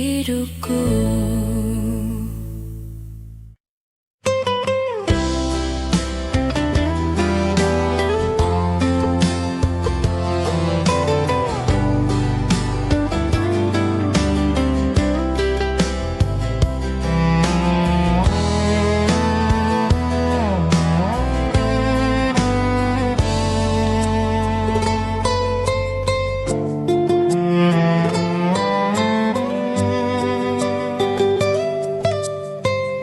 hidupku.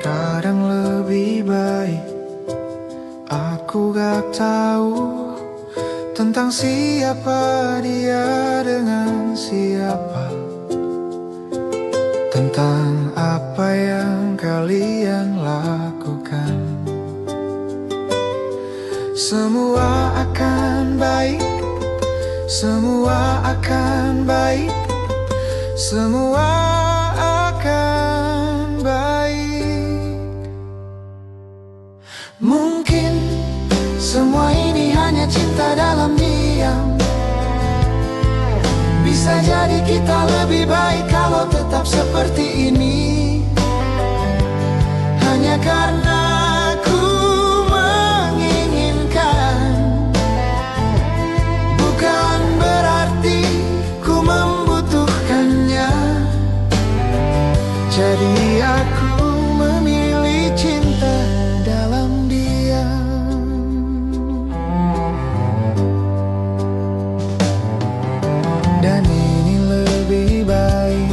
Kadang lebih baik aku gak tahu tentang siapa dia dengan siapa, tentang apa yang kalian lakukan. Semua akan baik, semua akan baik, semua akan baik. Mungkin semua ini hanya cinta dalam diam. Bisa jadi kita lebih baik kalau tetap seperti ini. Hanya karena ku menginginkan, bukan berarti ku membutuhkannya. Jadi aku memilih cinta dalam diam. Dan ini lebih baik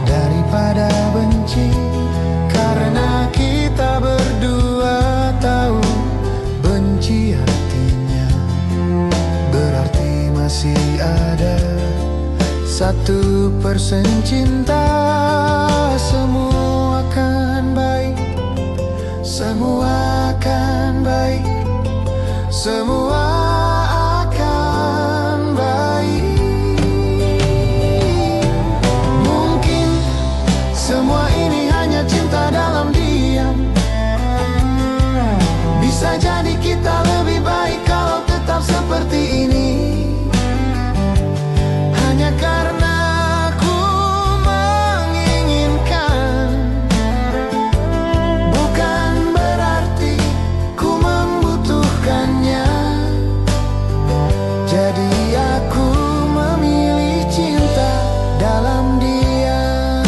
daripada benci, karena kita berdua tahu benci artinya berarti masih ada 1% cinta. Semua akan baik, semua akan baik, semua akan baik. Mungkin semua ini hanya cinta dalam diam. Bisa jadi kita lebih baik kalau tetap seperti ini. Hanya karena ku menginginkan, bukan berarti ku membutuhkannya. Jadi aku memilih cinta dalam diam.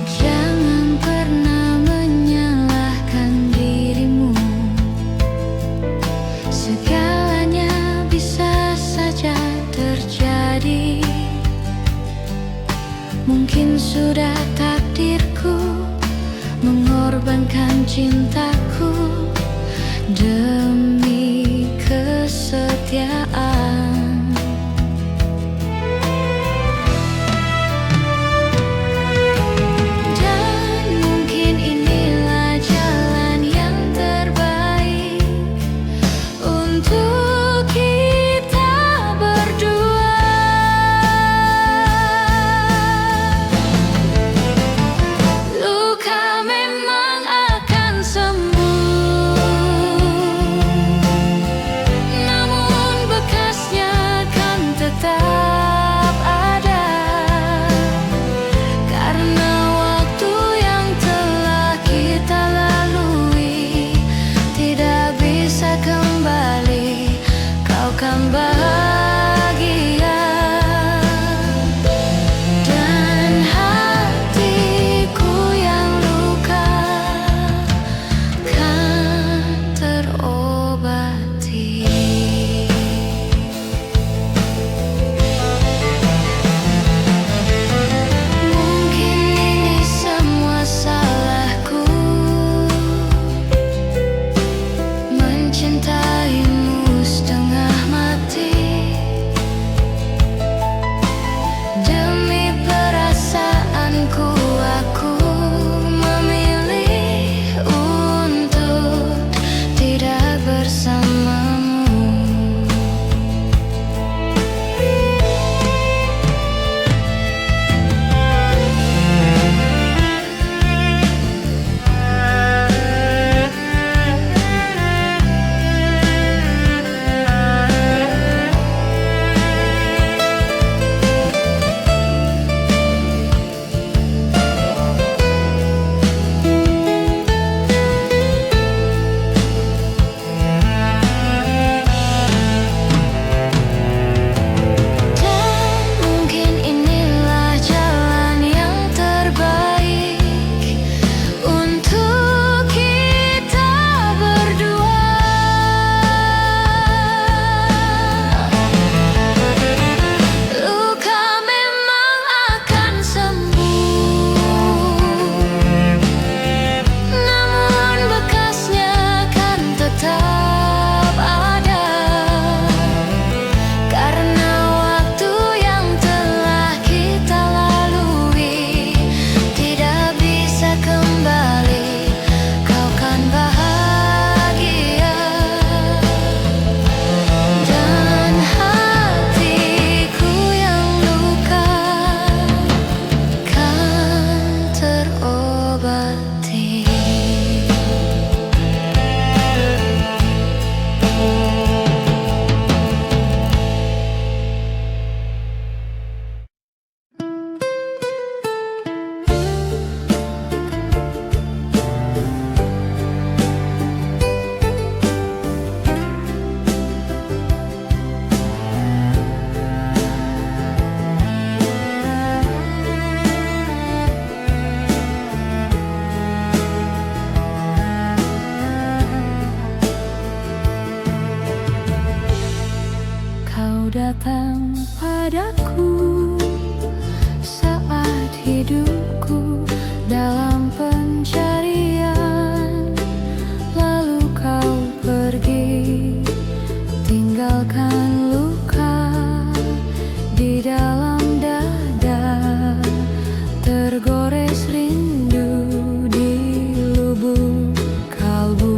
Jangan pernah menyalahkan dirimu. Segalanya bisa saja terjadi. Mungkin sudah takdirku mengorbankan cintaku demi kesetiaan. Dan mungkin inilah jalan yang terbaik untuk kita berdua. Luka memang akan sembuh. datang padaku saat hidupku dalam pencarian. Lalu kau pergi, tinggalkan luka di dalam dada, tergores rindu di lubuk kalbu.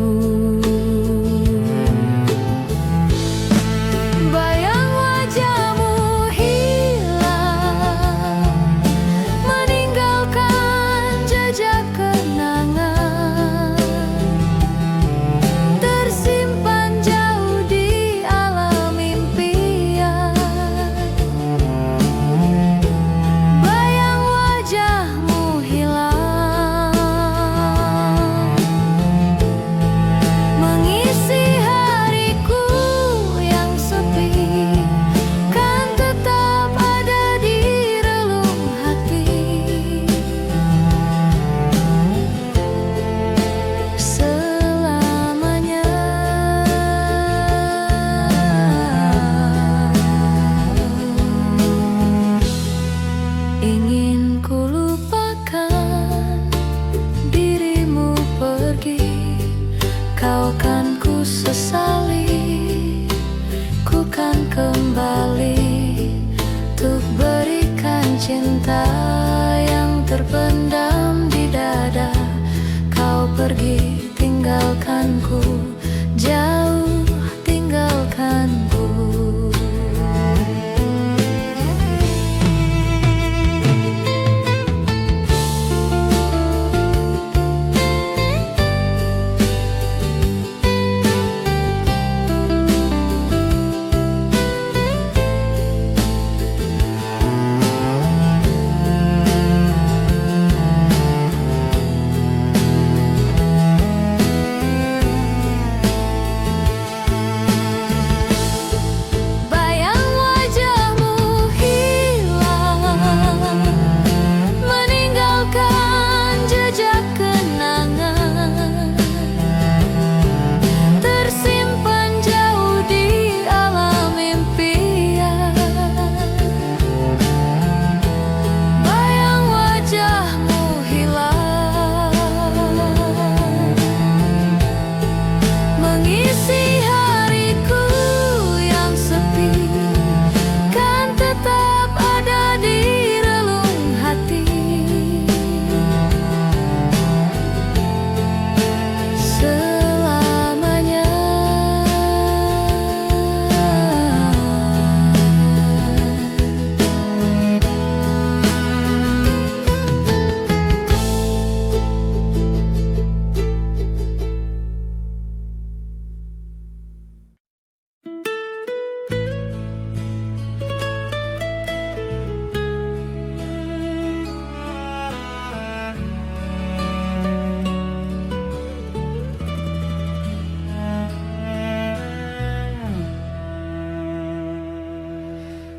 Bayang wajahmu hilang, meninggalkan jejak kenangan, tersimpan jauh di alam impian. Bayang wajahmu hilang, mengisi hariku yang sepi, kan tetap ada di relung hati selamanya. Ingin ku lupakan dirimu pergi, kau kan ku sesali. Ku kan kembali untuk berikan cinta yang terpendam di dada. Kau pergi tinggalkanku, jauh tinggalkanku. Bayang wajahmu hilang, meninggalkan jejak kenangan, tersimpan jauh di alam impian. Bayang wajahmu hilang, mengisi hariku yang sepi, kan tetap ada di relung hati selamanya.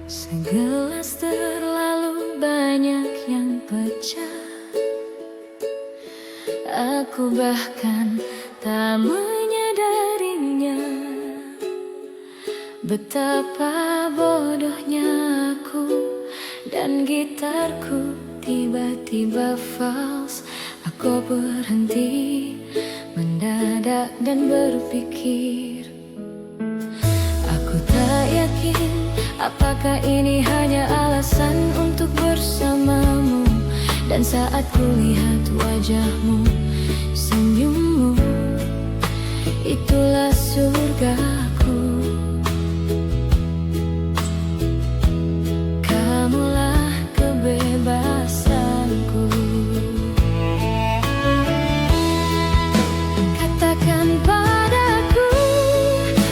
Segelas terlalu banyak yang pecah, aku bahkan tak menyadarinya. Betapa bodohnya aku, dan gitarku tiba-tiba fals. Aku berhenti mendadak dan berpikir, aku tak yakin apakah ini hanya alasan untuk bersamamu. Dan saat ku lihat wajahmu, senyummu, itulah surgaku. Kamulah kebebasanku. Katakan padaku,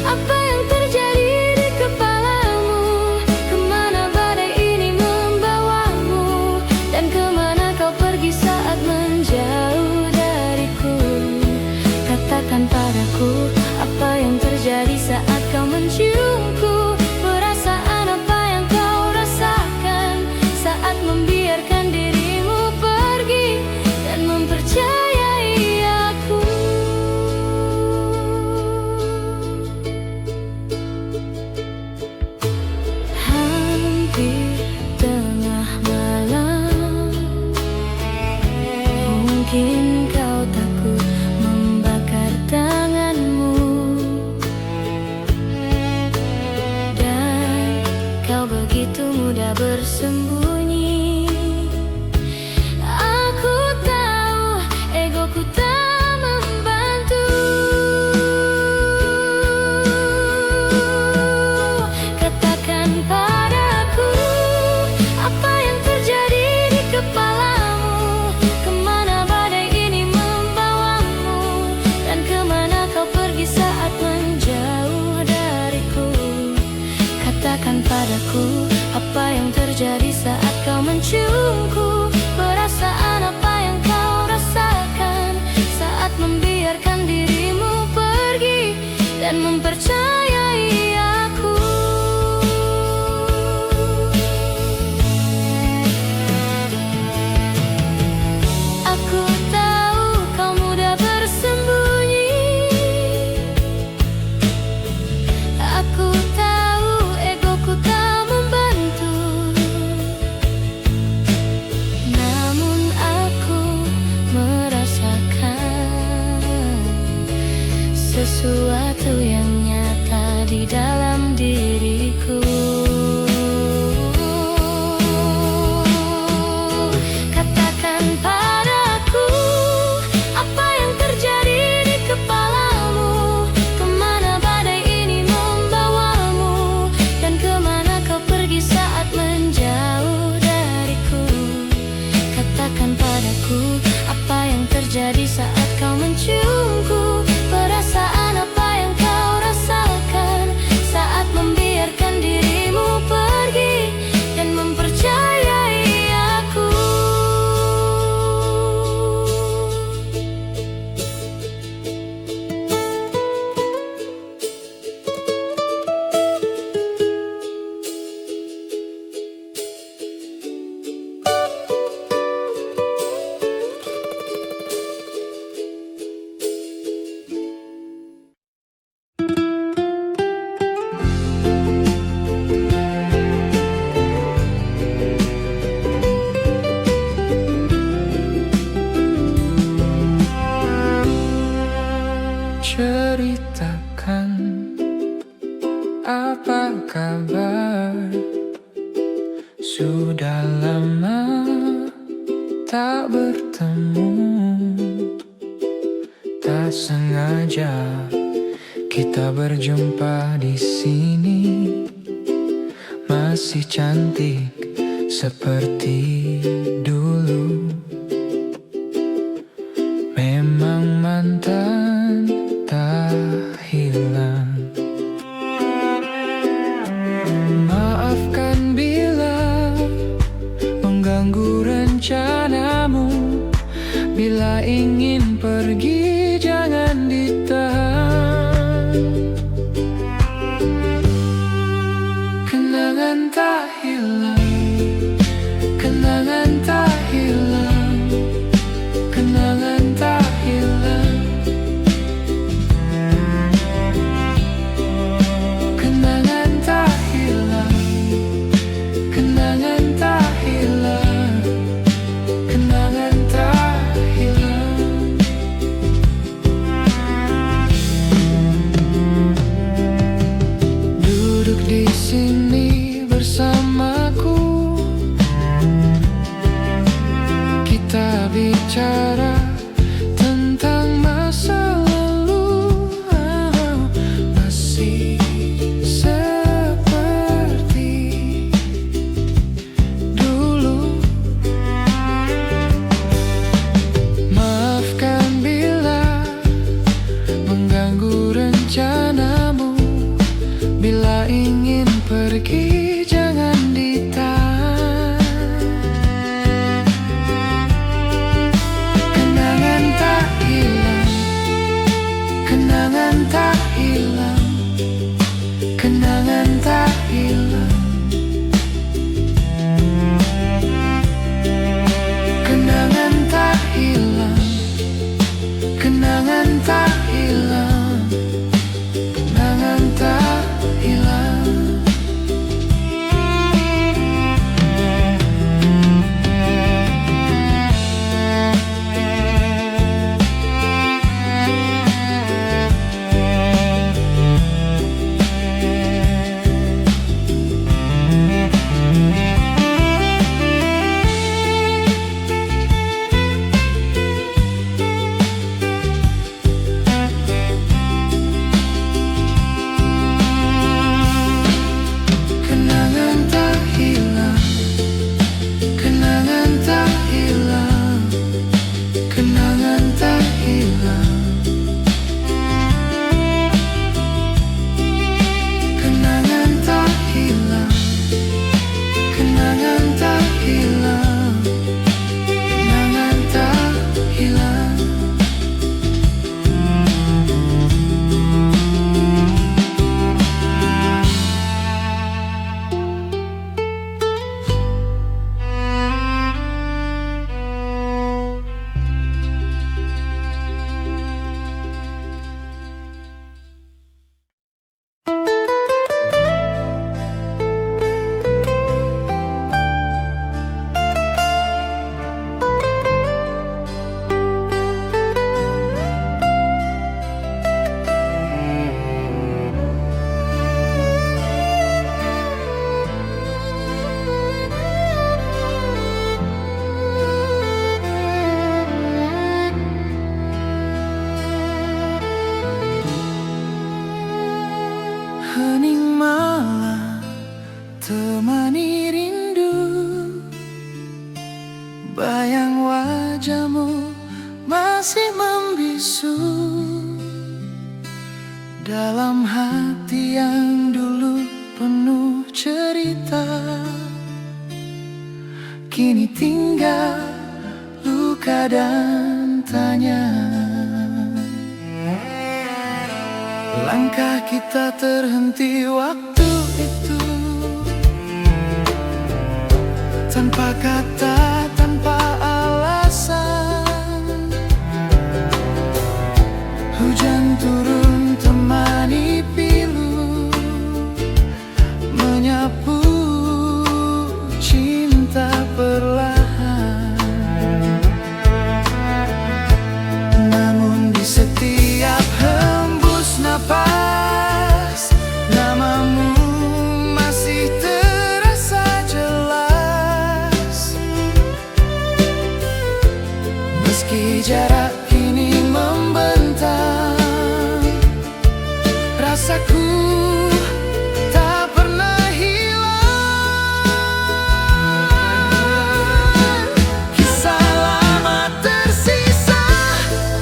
apa yang terjadi di kepalamu? Kemana badai ini membawamu? Dan kemana kau pergi saat menjauh dariku? Katakan padaku, apa yang terjadi saat kau menciumku? Perasaan apa yang kau rasakan saat membiarkan dirimu pergi dan mempercayai aku? bersembunyi. Aku tahu egoku tak membantu. Katakan padaku apa yang terjadi di kepalamu. Kemana badai ini membawamu, dan kemana kau pergi saat menjauh dariku. Katakan padaku apa yang terjadi saat kau menciumku. Perasaan apa yang kau rasakan saat membiarkan dirimu pergi dan mempercayai aku. Aku tahu kau mudah bersembunyi. Aku tahu egoku tak membantu. Namun aku merasakan sesuatu yang nyata di dalam diriku. Katakan padaku apa yang terjadi di kepalamu. Kemana badai ini membawamu, dan kemana kau pergi saat menjauh dariku. Katakan padaku apa yang terjadi saat kau menciumku. Perasaan apa yang kau rasakan saat membiarkan dirimu pergi dan mempercayai aku. Ceritakan apa kabar. Sudah lama tak bertemu. Tak sengaja kita berjumpa di sini. Masih cantik seperti dulu. Memang mantan tak hilang. Maafkan bila mengganggu rencanamu. Bila ingin pergi jangan ditahan. Kenangan tak hilang. Kenangan tak hilang. Kenangan tak hilang. Kenangan tak hilang. Kenangan tak hilang. Kenangan tak hilang. Duduk di sini bersamaku. Kita bicara tentang masa lalu. Masih seperti dulu. Maafkan bila mengganggu rencanamu. Bila ingin pergi jangan ditahan. Kenangan tak hilang. Kenangan tak hilang. Kenangan tak hilang. Kenangan tak hilang. Kenangan tak hilang. Kenangan tak hilang. kini tinggal luka dan tanya. Langkah kita terhenti waktu itu, tanpa kata, tanpa alasan. Hujan turun temani pilu, menyapu cinta perlahan. Namun di setiap hembus napas, namamu masih terasa jelas. Meski jarak kini membentang, rasaku tak pernah hilang. Kisah lama tersisa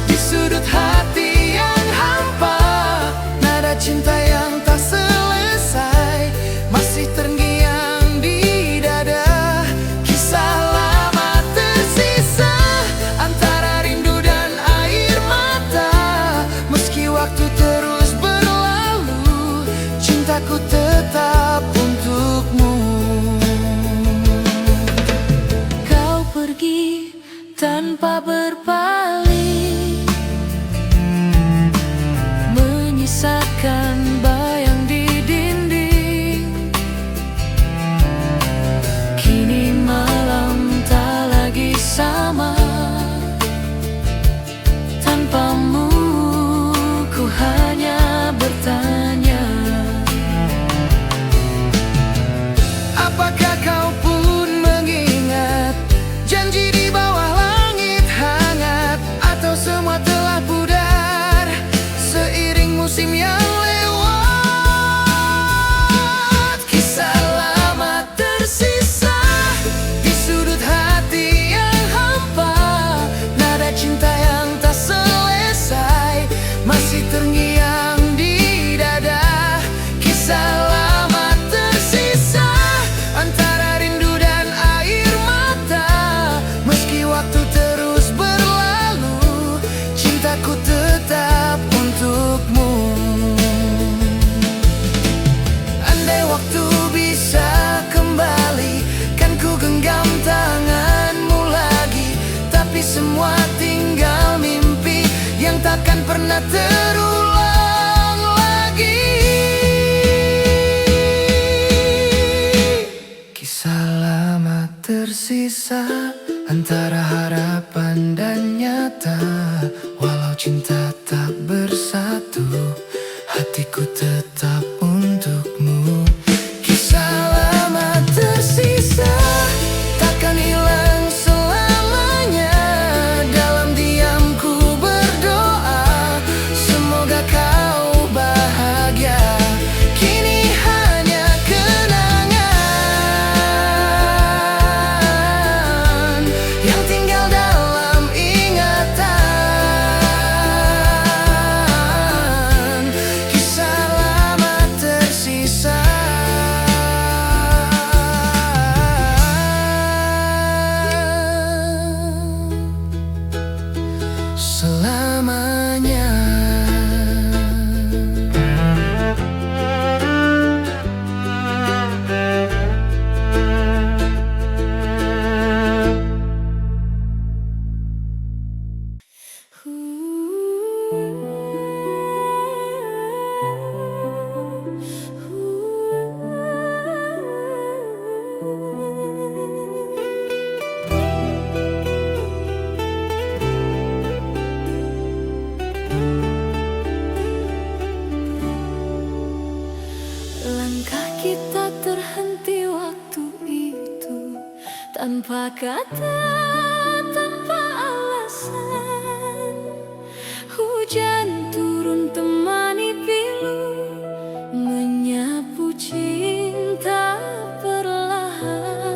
di sudut hati yang hampa, nada cinta yang tak selesai masih terngiang di dada. Kisah lama tersisa antara rindu dan air mata. Meski waktu terus berlalu, cintaku tetap untukmu. Kau pergi tanpa berpaling, menyisakan bayang di dinding. Kini malam tak lagi sama, tanpamu ku hanya bertanya. Apakah kau pun mengingat janji di bawah langit hangat, atau semua telah pudar seiring musim yang lewat? Kisah lama tersisa di sudut hati yang hampa, nada cinta yang tak selesai masih terngiang di dada. Kisah lama tersisa antara rindu dan air mata. Meski waktu terus berlalu, cintaku tetap untukmu. Andai waktu bisa kembali, kan ku genggam tanganmu lagi. Tapi semua tinggal mimpi yang takkan pernah terulang lagi. Kisah lama tersisa antara harapan dan nyata. Walau cinta tak bersatu, hatiku tetap untukmu. Kisah lama tersisa takkan hilang selamanya. Dalam diamku berdoa, semoga kau bahagia. Kini hanya kenangan yang tinggal dalam ingatan. Kisah lama tersisa selamanya. Langkah kita terhenti waktu itu, tanpa kata, tanpa alasan. Hujan turun temani pilu, menyapu cinta perlahan.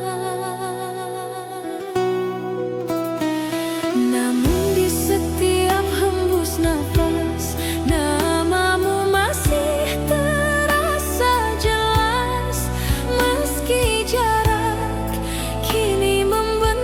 Namun di setiap hembus nafas, namamu masih terasa jelas. Meski jarak kini membentang,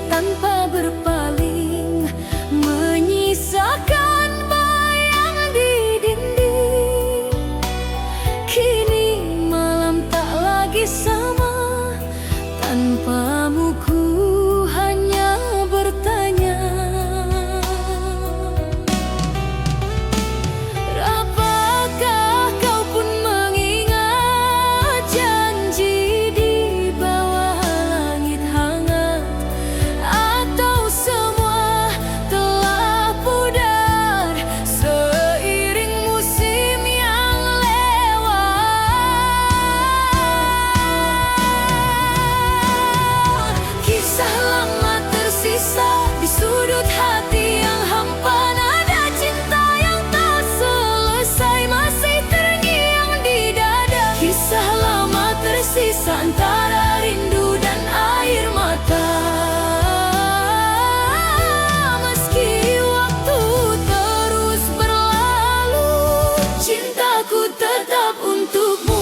tanpa berpaling, menyisakan bayang di dinding. Kini malam tak lagi sama, tanpamu ku hanya bertanya. Apakah kau pun mengingat janji di bawah langit hangat? Atau semua telah pudar seiring musim yang lewat? Kisah lama tersisa di sudut hati yang hampa, nada cinta yang tak selesai masih terngiang di dada. Kisah lama tersisa antara rindu dan air mata. Meski waktu terus berlalu, cintaku tetap untukmu.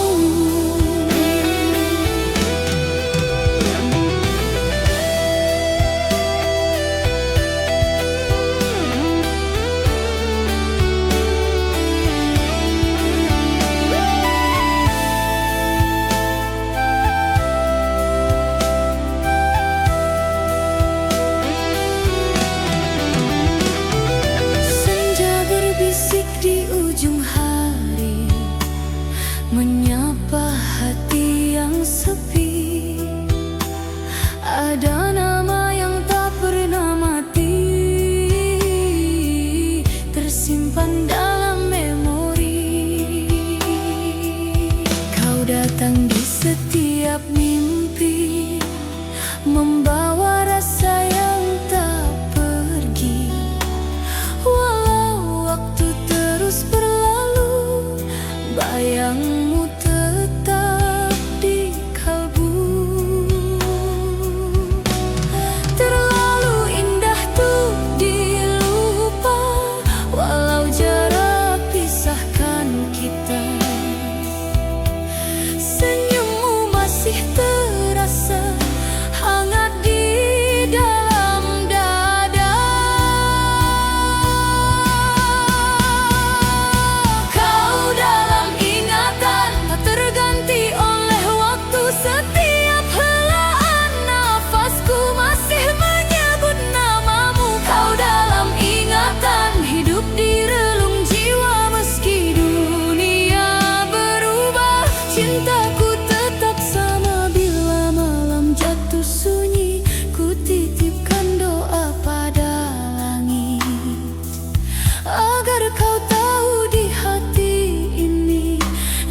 Senja berbisik di ujung hari, menyapa hati yang sepi. Ada nama yang tak pernah mati, tersimpan dalam memori. Kau datang di setiap mimpi, membawa rasa yang tak pergi. Walau waktu terus berlalu, bayangmu tetap di kalbu. Terlalu indah tuh dilupa, walau jarak pisahkan kita. Senyummu masih terasa hangat di dalam dada. Kau dalam ingatan, tak terganti oleh waktu. Setiap helaan nafasku masih menyebut namamu. Kau dalam ingatan, hidup di relung jiwa. Meski dunia berubah, cintaku tetap sama. Bila malam jatuh sunyi, ku titipkan doa pada langit, agar kau tahu di hati ini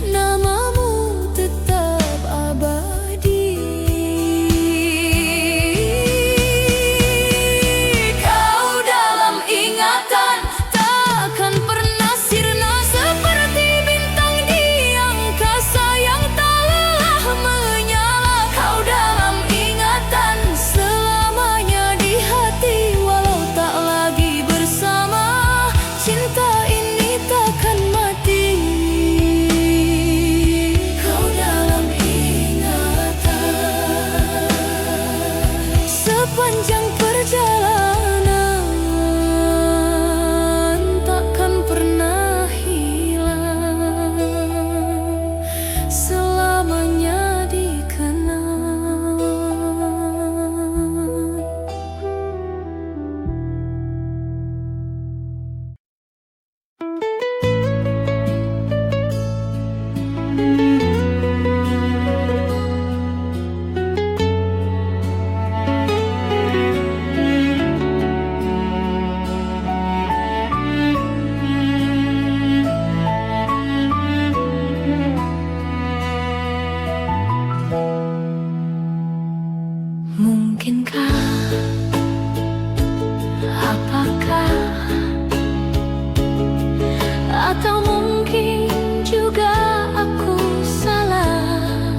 namamu tetap abadi. Kau dalam ingatan, takkan pernah sirna. Seperti bintang di angkasa yang tak lelah menyala. Kau dalam ingatan, selamanya di hati. Walau tak lagi bersama, cinta ini takkan mati. Kau dalam ingatan, sepanjang perjalanan takkan pernah hilang, selamanya dikenang. Mungkinkah, apakah, atau mungkin juga aku salah,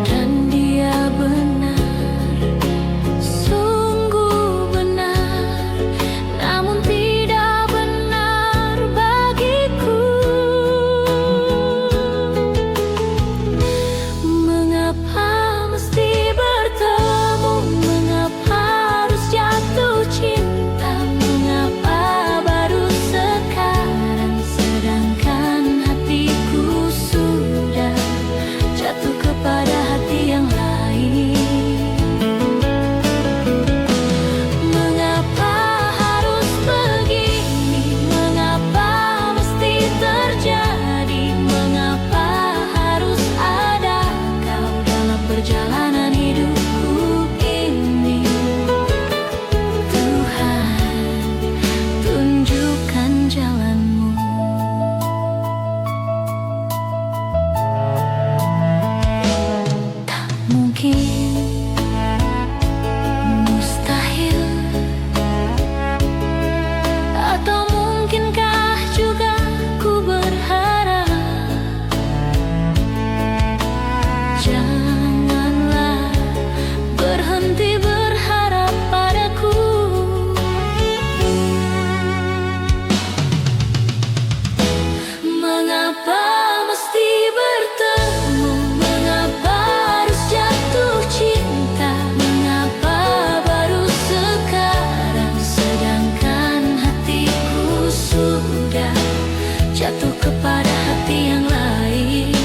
dan dia benar, sungguh benar, namun tidak benar bagiku. Mengapa mesti bertemu perjalanan hidupku ini. Tuhan, tunjukkan jalan-Mu. Tak mungkin, mustahil, atau mungkinkah juga ku berharap? Janganlah berhenti berharap padaku. Mengapa mesti bertemu? Mengapa harus jatuh cinta? Mengapa baru sekarang, sedangkan hatiku sudah jatuh kepada hati yang lain?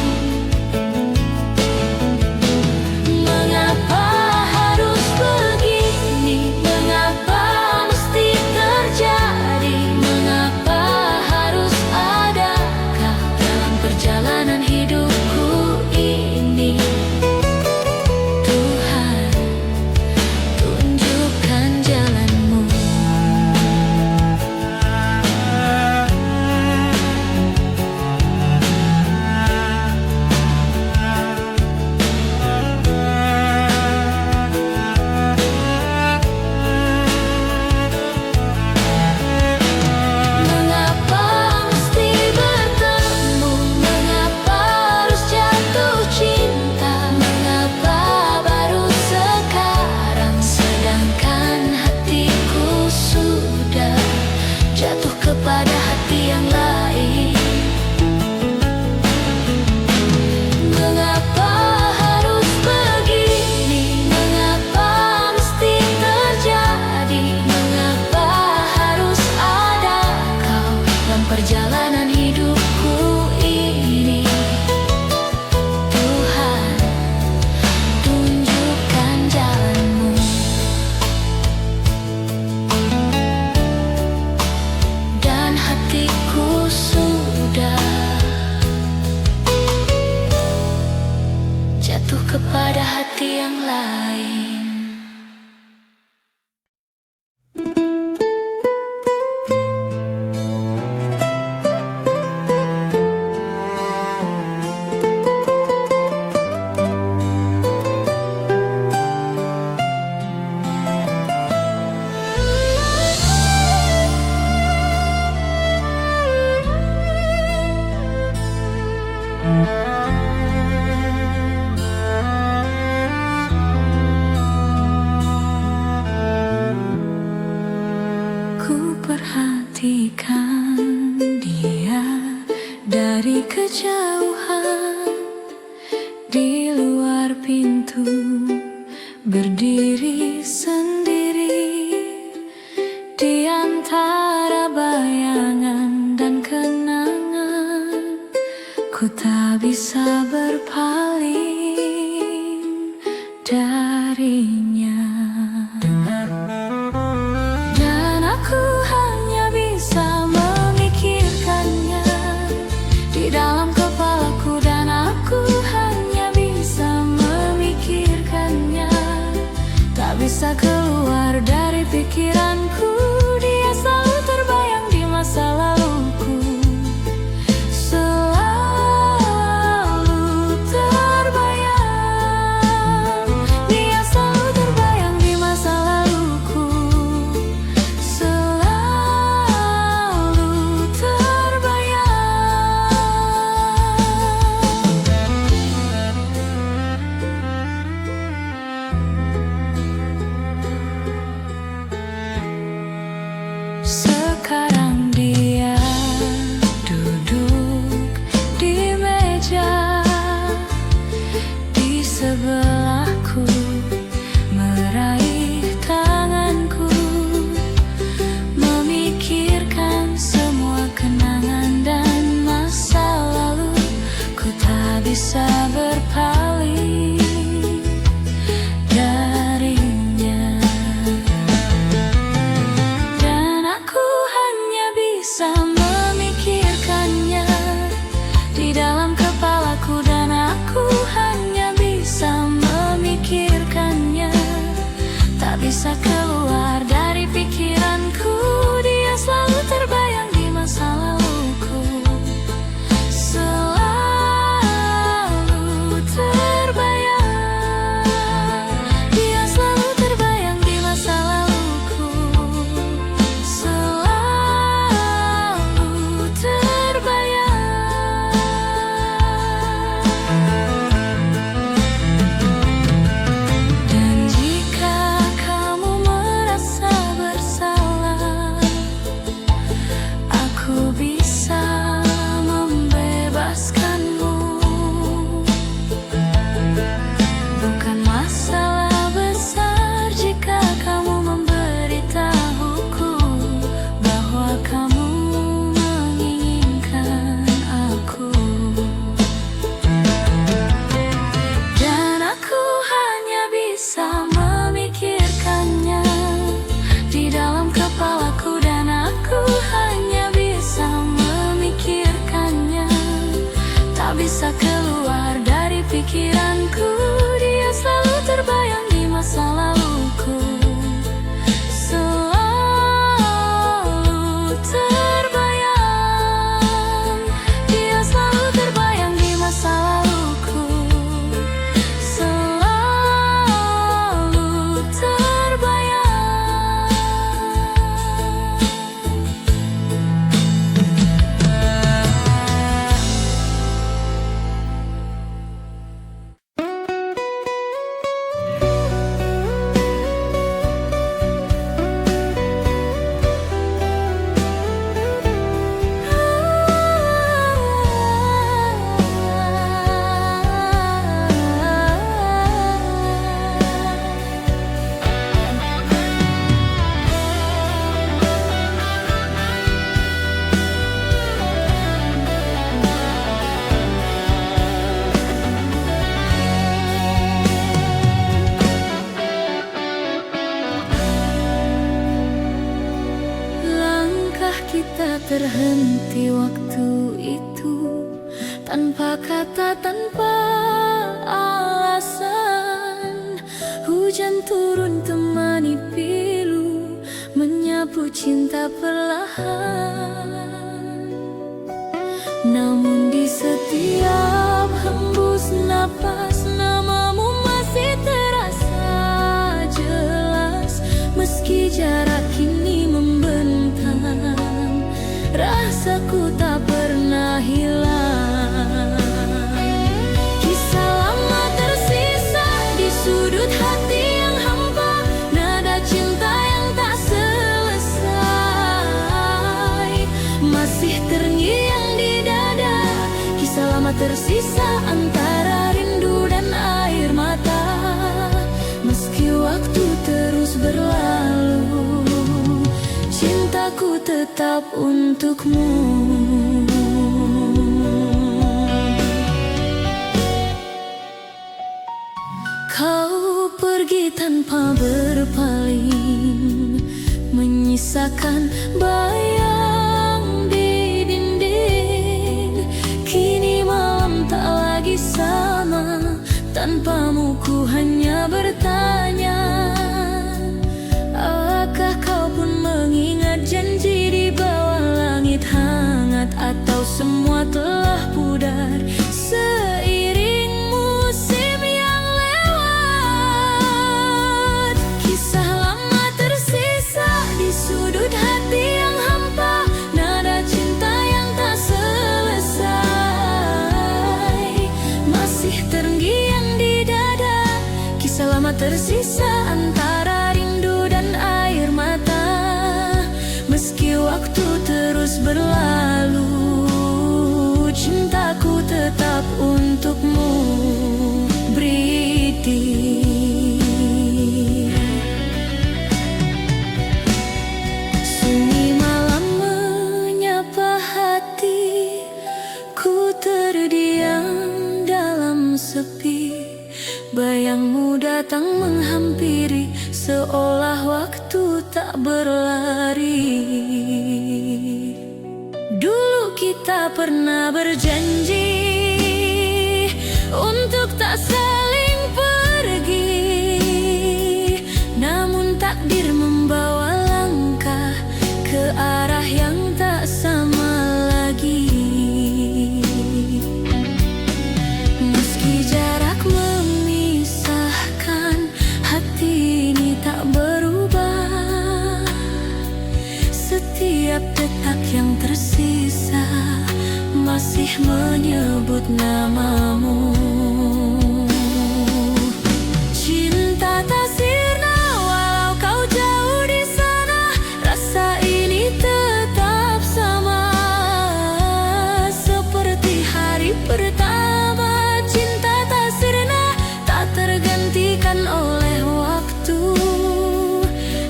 Mengapa harus begini? Mengapa mesti terjadi? Mengapa harus ada Kau dalam perjalanan hidupku ini? Tuhan, tunjukkan jalan-Mu. Mengapa mesti bertemu? Mengapa harus jatuh cinta? Mengapa baru sekarang, sedangkan hatiku sudah jatuh kepada hati yang lain? Mengapa harus begini? Mengapa mesti terjadi? Mengapa harus ada Kau dalam perjalanan hidupku ini? Tuhan, tunjukkan jalan-Mu. Dan hatiku sudah jatuh kepada hati yang lain. Ku perhatikan dia dari kejauhan, di luar pintu berdiri sendiri, di antara bayangan dan kenangan. Ku tak bisa berpaling darinya. Dan aku hanya bisa memikirkannya di dalam kepalaku, dan aku hanya bisa memikirkannya, tak bisa keluar dari pikiranku. Dia selalu terbayang di masa laluku, selalu terbayang. Dia selalu terbayang di masa laluku, selalu terbayang. berhenti waktu itu, tanpa kata, tanpa alasan. Hujan turun temani pilu, menyapu cinta perlahan. Namun di setiap hembus napas, namamu masih terasa jelas. Meski jarak kini membentang, rasaku tak pernah hilang. Kisah lama tersisa di sudut hati yang hampa, nada cinta yang tak selesai masih terngiang di dada. Kisah lama tersisa antara rindu dan air mata. Meski waktu terus berlalu, cintaku tetap untukmu. Kau pergi tanpa berpaling, menyisakan bayang di dinding. Kini malam tak lagi sama, tanpamu ku hanya bertanya. Apakah kau pun mengingat janji di bawah langit hangat, atau semua telah pudar seiring musim yang lewat? Kisah lama tersisa di sudut hati yang hampa, nada cinta yang tak selesai masih terngiang di dada. Kisah lama tersisa antara rindu dan air mata. Meski waktu terus berlalu, cintaku tetap untukmu. Briti. Sunyi malam menyapa hati, ku terdiam dalam sepi. Bayangmu datang menghampiri, seolah waktu tak berlari. Dulu kita pernah berjanji untuk tak saling pergi, namun takdir membawa langkah ke arah yang tak sama lagi. Meski jarak memisahkan, hati ini tak berubah. Setiap detak yang tersisa masih menyebut namamu. Cinta tak sirna walau kau jauh di sana, rasa ini tetap sama seperti hari pertama. Cinta tak sirna, tak tergantikan oleh waktu.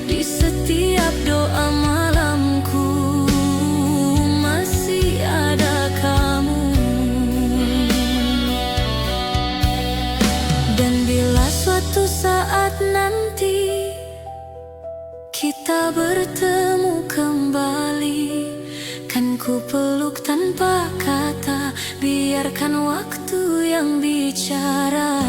Di setiap doa malamku masih ada kamu. Dan bila suatu saat nanti kita bertemu kembali, kan ku peluk tanpa kata, biarkan waktu yang bicara.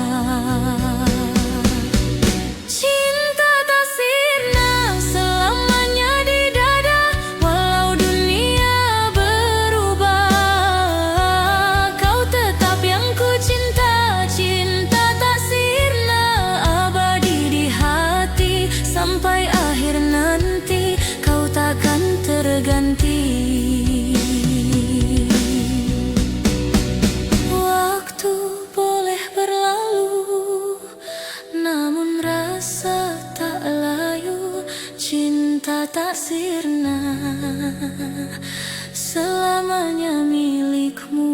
Cinta tak sirna selamanya di dada, walau dunia berubah. Kau tetap yang ku cinta, cinta tak sirna abadi di hati. Sampai akhir nanti kau takkan terganti. Waktu boleh berlalu, namun rasa tak layu. Cinta tak sirna selamanya milikmu.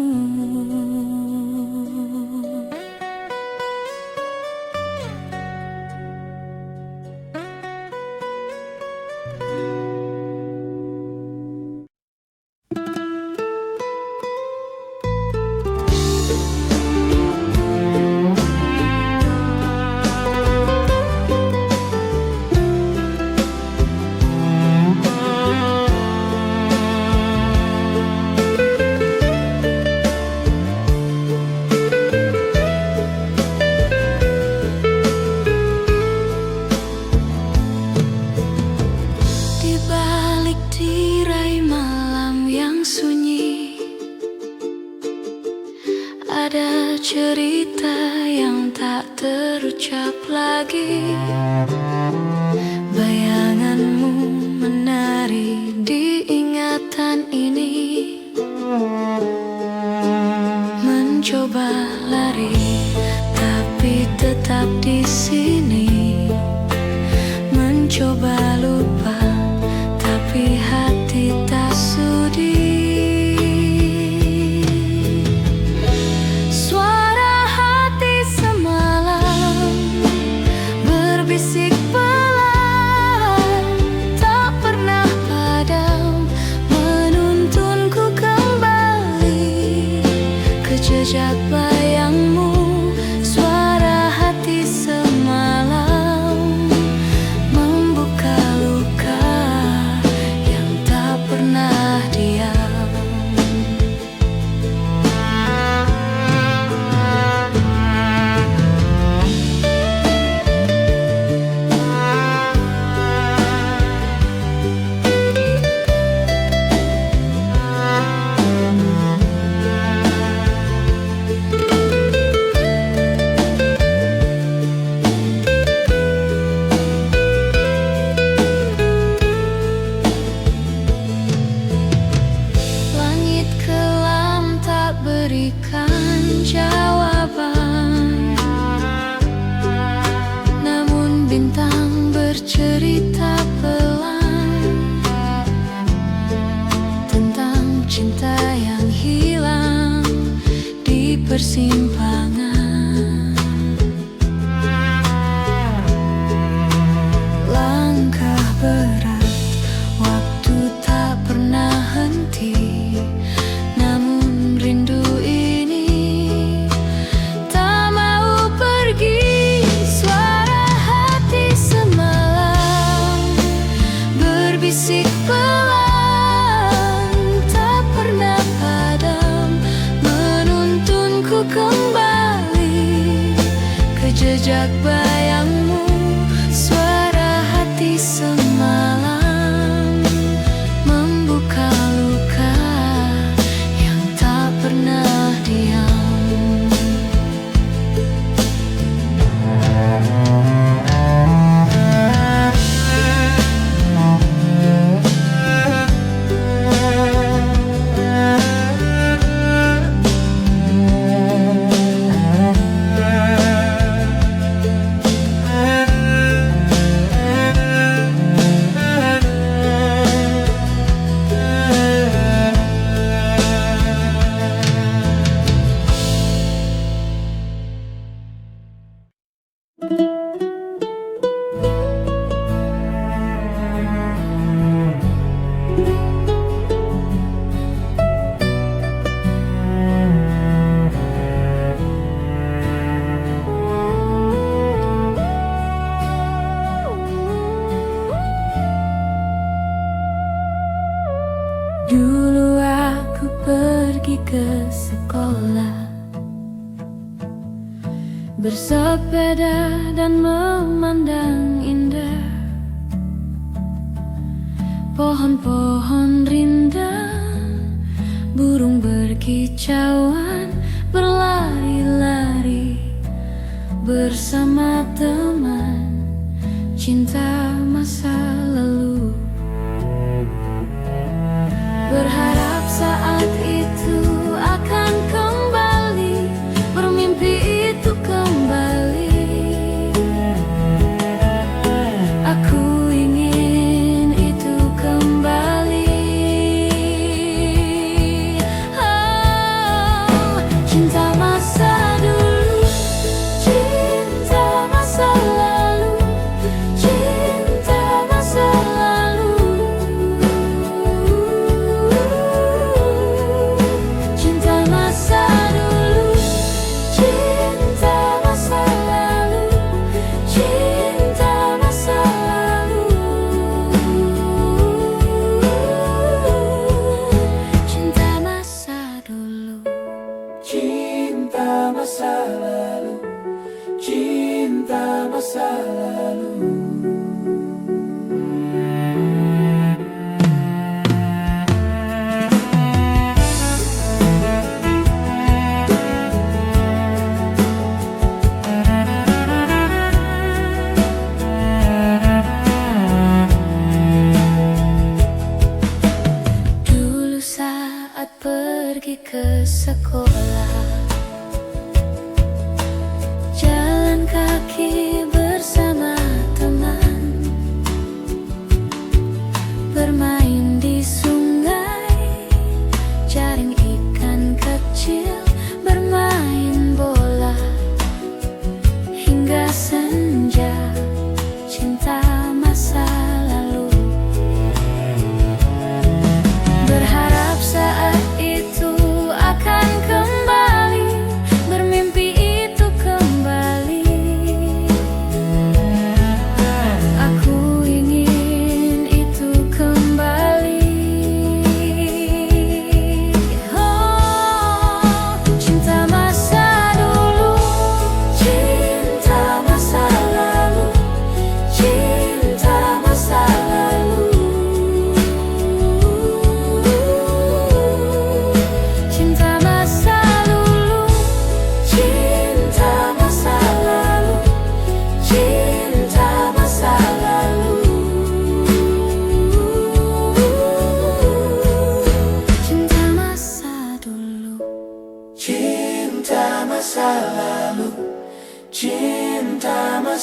terucap lagi. Bayanganmu menari di ingatan ini, mencoba lari tapi tetap di sini, mencoba lupa tapi hati tak sudi. Suara hati semalam berbisik pelan, tak pernah padam, menuntunku kembali ke jejak bayangmu. Suara hati semalam membuka luka yang tak pernah diam. Langit kelam tak berikan jawaban, namun bintang bercerita pelan tentang cinta yang hilang di persimpangan. Langkah berat, waktu tak pernah henti, namun rindu ini tak mau pergi. Suara hati semalam berbisik pelan, tak pernah padam, menuntunku kembali ke jejak bayangmu. Suara hati semalam membuka luka yang tak pernah diam. Dulu aku pergi ke sekolah, bersepeda dan memandang indah pohon-pohon rindang, burung berkicauan, berlari-lari bersama teman, cinta masa lalu. Berharap saat itu akan kembali, bermimpi itu kembali. Aku ingin itu kembali. Oh, cinta masa dulu, cinta masa lalu, cinta masa lalu.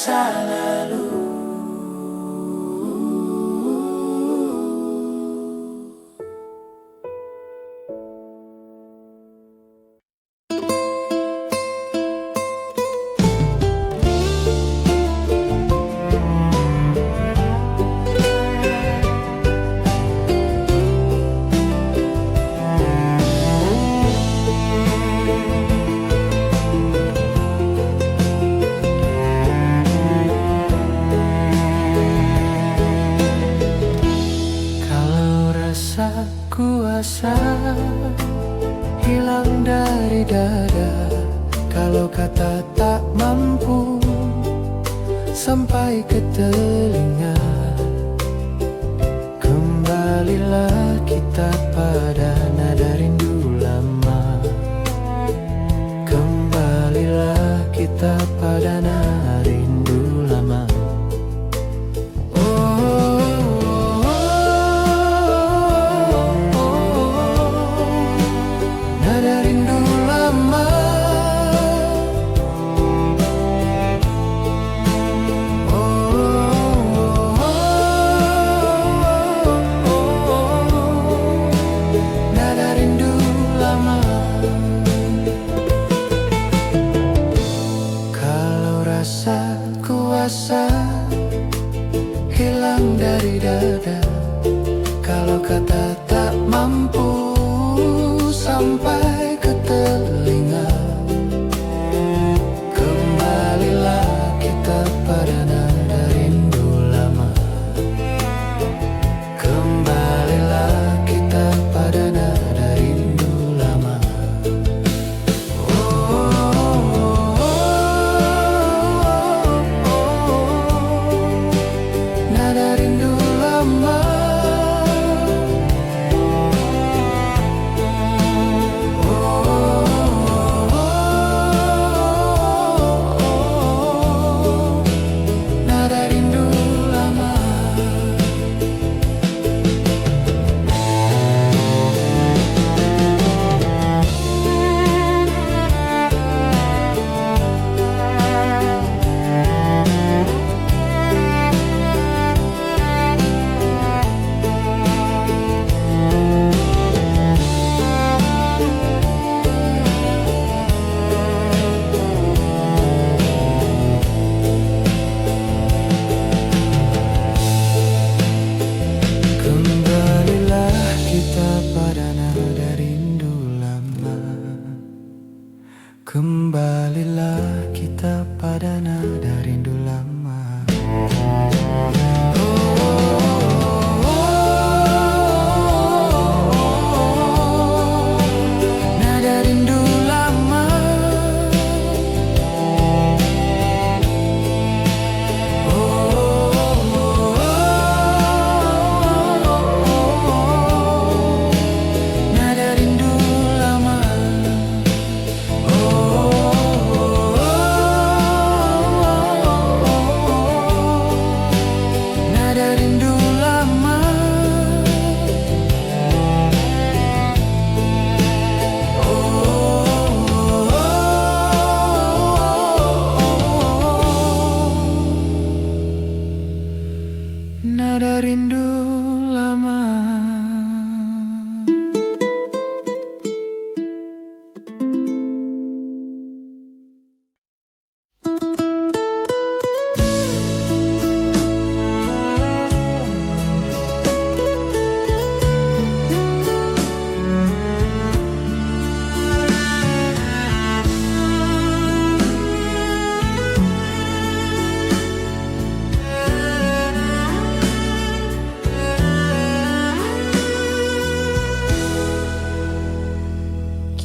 masa lalu. Kuasa hilang dari dada, kalau kata tak mampu sampai ke telinga. Kembalilah kita pada nada rindu lama. Kembalilah kita pada nada rindu lama. Kuasa hilang dari dada, kalau kata tak mampu sampai ke telinga. Kembalilah kita pada nada rindu lama. Kembalilah kita pada nada rindu lama. Kembalilah kita pada nada rindu lama. Nada rindu lama. Nada rindu lama. Nada rindu lama.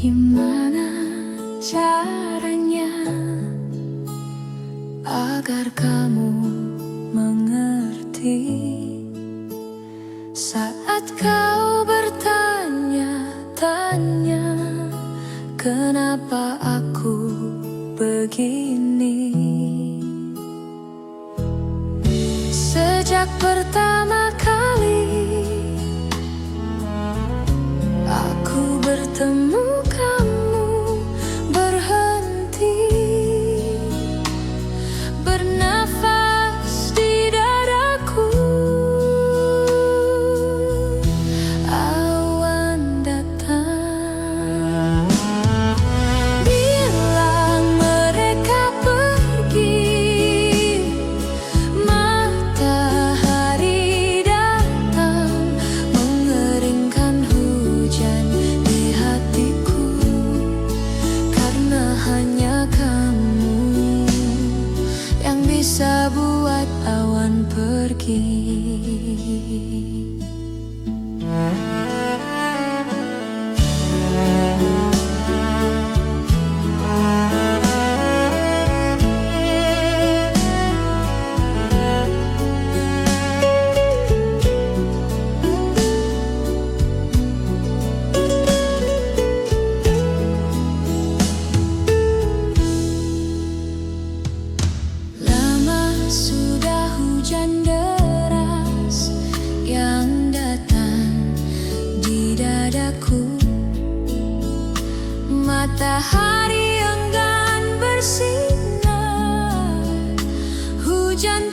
Gimana caranya agar kamu mengerti saat kau bertanya-tanya kenapa aku begini? Sejak pertama kali aku bertemu kamu, berhenti bernafas bisa buat awan pergi. Lama sudah hujan deras yang datang di dadaku. Matahari enggan bersinar, hujan